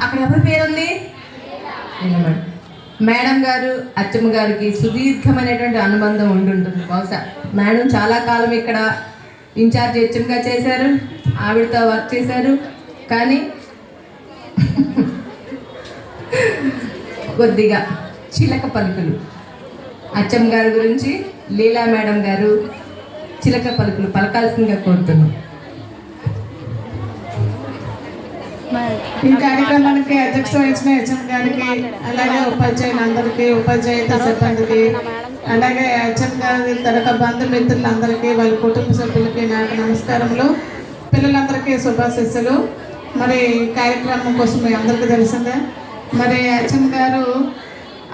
అక్కడ ఎవరి పేరు ఉంది? మేడం గారు అచ్చమ్మ గారికి సుదీర్ఘమైనటువంటి అనుబంధం ఉంటుంటుంది. బహుశా మేడం చాలా కాలం ఇక్కడ ఇన్ఛార్జ్ హెచ్ఎంగా చేశారు, ఆవిడతో వర్క్ చేశారు. కానీ కొద్దిగా చిలక పలుకులు అచ్చమ్మ గారి గురించి లీలా మేడం గారు చిలక పలుకులు పలకాల్సిందిగా కోరుతున్నాం. ఈ కార్యక్రమానికి అధ్యక్షత వహించిన హెచ్ఎం గారికి, అలాగే ఉపాధ్యాయులందరికీ, ఉపాధ్యాయుత సిబ్బందికి, అలాగే హెచ్ఎం గారి తరగ బంధుమిత్రులందరికీ, వాళ్ళ కుటుంబ సభ్యులకి నాకు నమస్కారములు. పిల్లలందరికీ శుభాశీస్సులు. మరి కార్యక్రమం కోసం మీ అందరికీ తెలిసిందే. మరి హెచ్ఎం గారు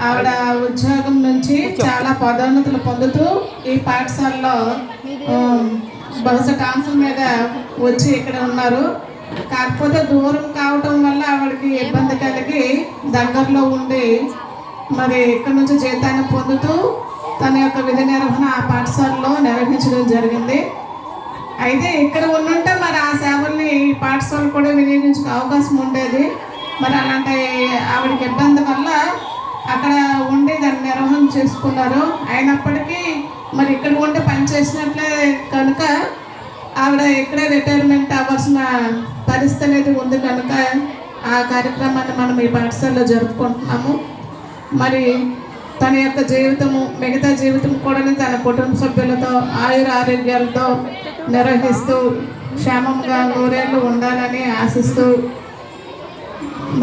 ఆవిడ ఉద్యోగం నుంచి చాలా పదోన్నతులు పొందుతూ ఈ పాఠశాలలో బహుశా ట్రాన్స్ఫర్ మీద వచ్చి ఇక్కడ ఉన్నారు. కాకపోతే దూరం కావటం వల్ల ఆవిడకి ఇబ్బంది కలిగి దగ్గరలో ఉండి మరి ఇక్కడ నుంచి జీతాన్ని పొందుతూ తన యొక్క విధి నిర్వహణ ఆ పాఠశాలలో నిర్వహించడం జరిగింది. అయితే ఇక్కడ ఉన్నంటే మరి ఆ సేవల్ని ఈ పాఠశాల కూడా వినియోగించుకునే అవకాశం ఉండేది. మరి అలాంటి ఆవిడకి ఇబ్బంది వల్ల అక్కడ ఉండి దాన్ని నిర్వహణ చేసుకున్నారు. అయినప్పటికీ మరి ఇక్కడ ఉండి పనిచేసినట్లే కనుక ఆవిడ ఇక్కడే రిటైర్మెంట్ అవ్వాల్సిన పరిస్థితి అనేది ఉంది కనుక ఆ కార్యక్రమాన్ని మనం ఈ పాఠశాలలో జరుపుకుంటున్నాము. మరి తన యొక్క జీవితము, మిగతా జీవితం కూడా తన కుటుంబ సభ్యులతో ఆయుర ఆరోగ్యాలతో నిర్వహిస్తూ క్షేమంగా నూరేళ్ళు ఉండాలని ఆశిస్తూ